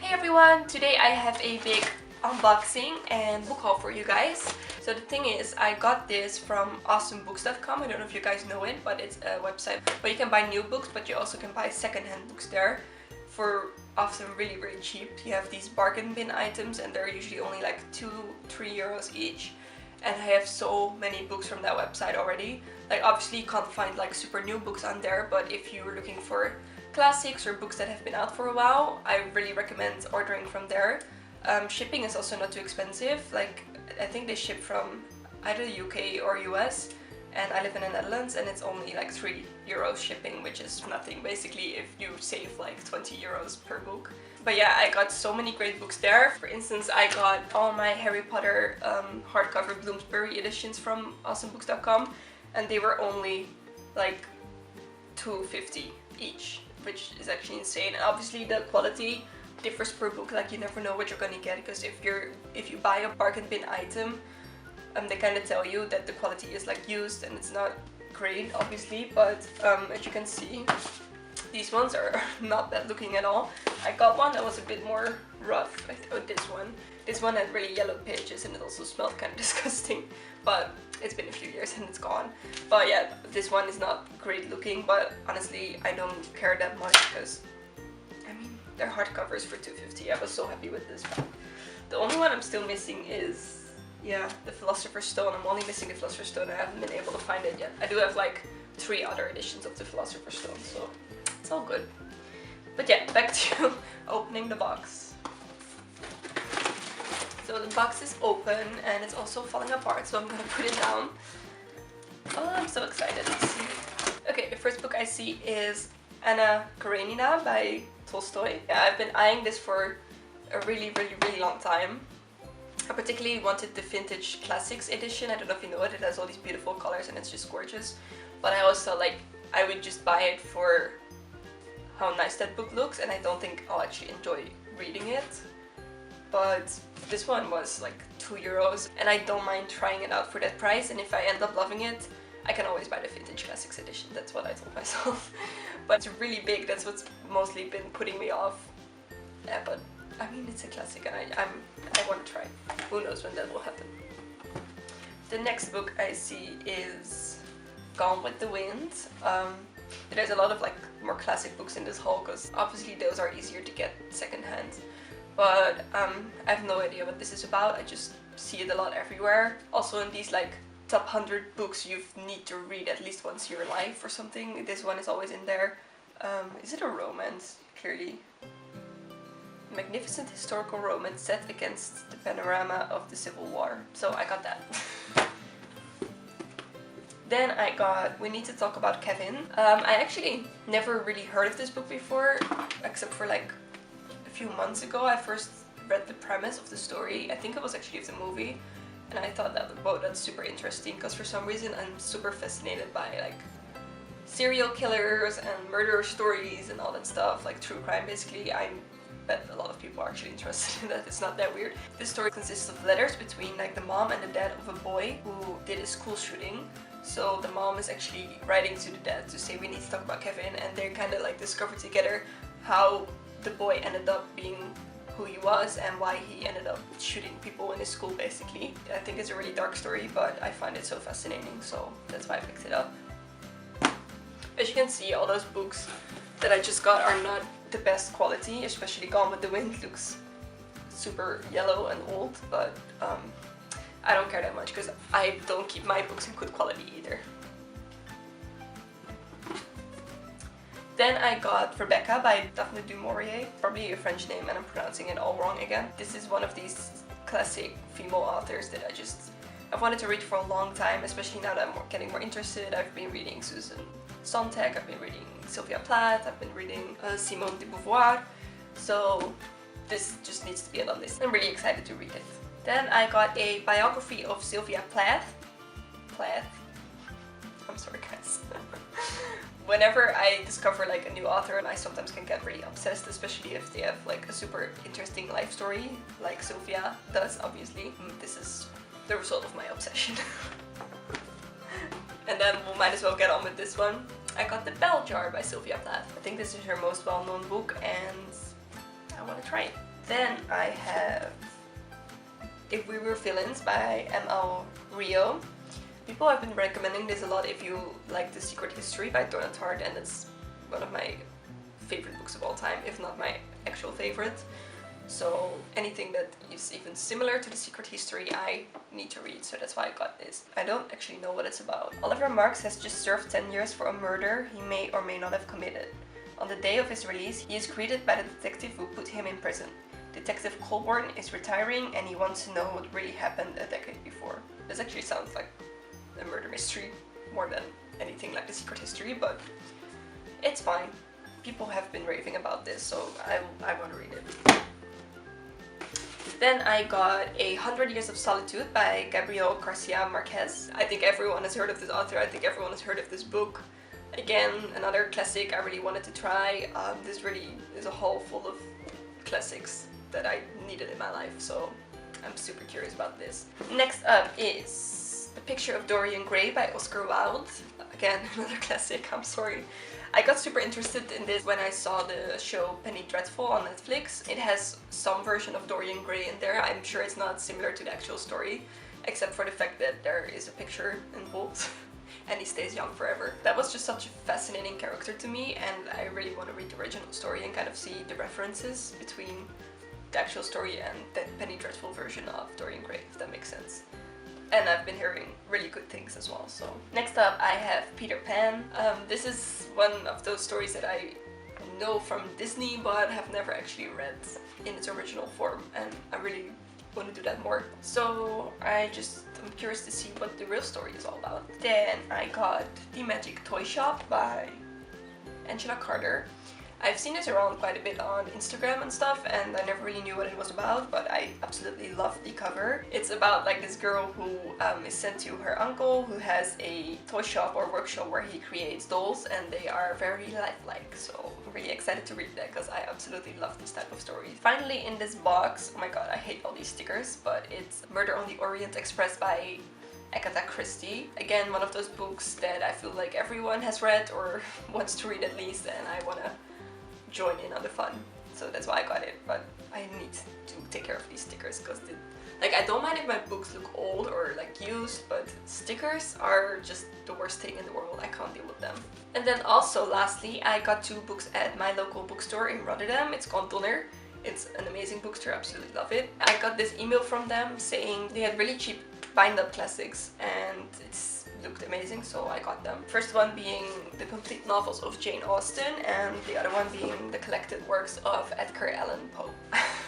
Hey everyone! Today I have a big unboxing and book haul for you guys. So the thing is, I got this from awesomebooks.com. I don't know if you guys know it, but it's a website where you can buy new books, but you also can buy secondhand books there for often really cheap. You have these bargain bin items and they're usually only like 2-3 euros each. And I have so many books from that website already. Like obviously you can't find like super new books on there, but if you're looking for classics or books that have been out for a while, I really recommend ordering from there. Shipping is also not too expensive. Like I think they ship from either UK or US, and I live in the Netherlands and it's only like 3 euros shipping, which is nothing basically if you save like 20 euros per book. But yeah, I got so many great books there. For instance, I got all my Harry Potter hardcover Bloomsbury editions from awesomebooks.com, and they were only like $2.50 each, which is actually insane. And obviously the quality differs per book. Like you never know what you're gonna get, because if you buy a bargain bin item, they kind of tell you that the quality is like used and it's not great, obviously. But as you can see, these ones are not bad looking at all. I got one that was a bit more rough. This one had really yellow pages and it also smelled kind of disgusting, but it's been a few years and it's gone. But yeah, this one is not great looking, but honestly I don't care that much because I mean they're hardcovers for $2.50. I was so happy with this one. The only one I'm still missing is the Philosopher's Stone. I'm only missing the Philosopher's Stone. I haven't been able to find it yet. I do have like 3 other editions of the Philosopher's Stone, so it's all good. But yeah, back to opening the box. So the box is open and it's also falling apart, so I'm gonna put it down. Oh, I'm so excited to see. Okay, the first book I see is Anna Karenina by Tolstoy. Yeah, I've been eyeing this for a really long time. I particularly wanted the vintage classics edition. I don't know if you know it, it has all these beautiful colors and it's just gorgeous. But I also like, I would just buy it for how nice that book looks, and I don't think I'll actually enjoy reading it. But this one was like 2 euros and I don't mind trying it out for that price, and if I end up loving it, I can always buy the vintage classics edition. That's what I told myself. But it's really big, that's what's mostly been putting me off. Yeah, but I mean it's a classic and I want to try. Who knows when that will happen. The next book I see is Gone with the Wind. There's a lot of like more classic books in this haul because obviously those are easier to get secondhand. But I have no idea what this is about. I just see it a lot everywhere. Also in these like top 100 books you need to read at least once in your life or something, this one is always in there. Is it a romance? Clearly. Magnificent historical romance set against the panorama of the Civil War. So I got that. Then I got We Need to Talk About Kevin. I actually never really heard of this book before, except for like a few months ago. I first read the premise of the story. I think it was actually of the movie, and I thought that, whoa, that's super interesting, because for some reason I'm super fascinated by like serial killers and murder stories and all that stuff, like true crime basically. I bet a lot of people are actually interested in that. It's not that weird. This story consists of letters between like the mom and the dad of a boy who did a school shooting. So the mom is actually writing to the dad to say we need to talk about Kevin, and they kind of like discover together how the boy ended up being who he was and why he ended up shooting people in his school basically. I think it's a really dark story, but I find it so fascinating, so that's why I picked it up. As you can see, all those books that I just got are not the best quality, especially Gone with the Wind looks super yellow and old, but I don't care that much because I don't keep my books in good quality either. Then I got Rebecca by Daphne du Maurier, probably a French name and I'm pronouncing it all wrong again. This is one of these classic female authors that I've wanted to read for a long time, especially now that I'm getting more interested. I've been reading Susan Sontag, I've been reading Sylvia Plath, I've been reading Simone de Beauvoir, so this just needs to be on the list. I'm really excited to read it. Then I got a biography of Sylvia Plath. I'm sorry guys. Whenever I discover like a new author, I sometimes can get really obsessed, especially if they have like a super interesting life story, like Sylvia does, obviously. This is the result of my obsession. And then we might as well get on with this one. I got The Bell Jar by Sylvia Plath. I think this is her most well-known book and I want to try it. Then I have If We Were Villains by M.L. Rio. People have been recommending this a lot if you like The Secret History by Donna Tartt, and it's one of my favorite books of all time, if not my actual favorite. So anything that is even similar to The Secret History I need to read, so that's why I got this. I don't actually know what it's about. Oliver Marks has just served 10 years for a murder he may or may not have committed. On the day of his release, he is greeted by the detective who put him in prison. Detective Colborn is retiring and he wants to know what really happened a decade before. This actually sounds like a murder mystery more than anything like The Secret History, but it's fine. People have been raving about this, so I want to read it. Then I got 100 Years of Solitude by Gabriel Garcia Marquez. I think everyone has heard of this author. I think everyone has heard of this book. Again, another classic I really wanted to try. This really is a haul full of classics that I needed in my life, so I'm super curious about this. Next up is The Picture of Dorian Gray by Oscar Wilde. Again, another classic, I'm sorry. I got super interested in this when I saw the show Penny Dreadful on Netflix. It has some version of Dorian Gray in there. I'm sure it's not similar to the actual story, except for the fact that there is a picture involved and he stays young forever. That was just such a fascinating character to me, and I really want to read the original story and kind of see the references between the actual story and the Penny Dreadful version of Dorian Gray, if that makes sense. And I've been hearing really good things as well. So next up I have Peter Pan. This is one of those stories that I know from Disney but have never actually read in its original form, and I really want to do that more. So I'm curious to see what the real story is all about. Then I got The Magic Toy Shop by Angela Carter. I've seen this around quite a bit on Instagram and stuff, and I never really knew what it was about, but I absolutely love the cover. It's about like this girl who is sent to her uncle, who has a toy shop or workshop where he creates dolls, and they are very lifelike. So I'm really excited to read that because I absolutely love this type of story. Finally, in this box, oh my god, I hate all these stickers, but it's Murder on the Orient Express by Agatha Christie. Again, one of those books that I feel like everyone has read or wants to read at least, and I want to join in on the fun, so that's why I got it. But I need to take care of these stickers because I don't mind if my books look old or like used, but stickers are just the worst thing in the world. I can't deal with them. And then also lastly, I got 2 books at my local bookstore in Rotterdam. It's called Donner. It's an amazing bookstore, I absolutely love it. I got this email from them saying they had really cheap bind-up classics and it's looked amazing, so I got them. First one being the complete novels of Jane Austen, and the other one being the collected works of Edgar Allan Poe.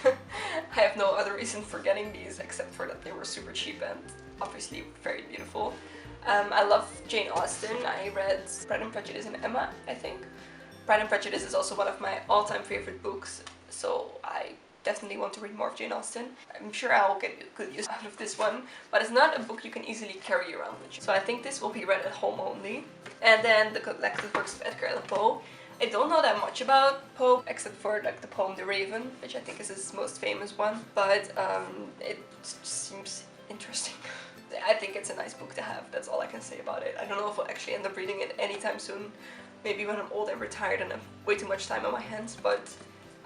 I have no other reason for getting these except for that they were super cheap and obviously very beautiful. I love Jane Austen. I read Pride and Prejudice and Emma, I think. Pride and Prejudice is also one of my all-time favorite books, so I definitely want to read more of Jane Austen. I'm sure I'll get good use out of this one, but it's not a book you can easily carry around with you. So I think this will be read at home only. And then the collected works of Edgar Allan Poe. I don't know that much about Poe, except for like the poem The Raven, which I think is his most famous one, but it seems interesting. I think it's a nice book to have, that's all I can say about it. I don't know if I'll actually end up reading it anytime soon. Maybe when I'm old and retired and have way too much time on my hands, but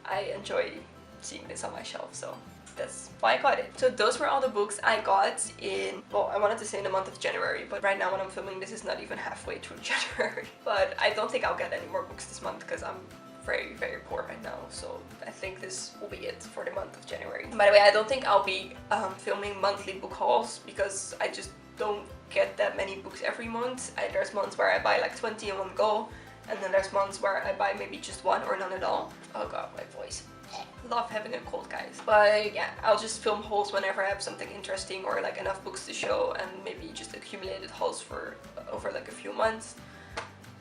I enjoy seeing this on my shelf, so that's why I got it. So those were all the books I got in, well, I wanted to say in the month of January, but right now when I'm filming this is not even halfway through January. But I don't think I'll get any more books this month because I'm very, very poor right now, so I think this will be it for the month of January. By the way, I don't think I'll be filming monthly book hauls because I just don't get that many books every month. There's months where I buy like 20 in one go, and then there's months where I buy maybe just 1 or none at all. Oh god, my voice. Love having a cold, guys. But yeah, I'll just film hauls whenever I have something interesting or like enough books to show, and maybe just accumulated hauls for over like a few months.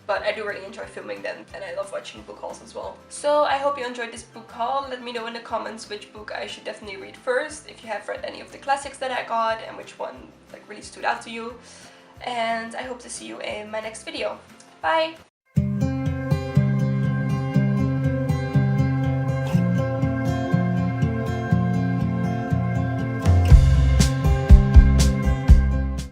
But I do really enjoy filming them, and I love watching book hauls as well. So I hope you enjoyed this book haul. Let me know in the comments which book I should definitely read first, if you have read any of the classics that I got, and which one like really stood out to you. And I hope to see you in my next video. Bye!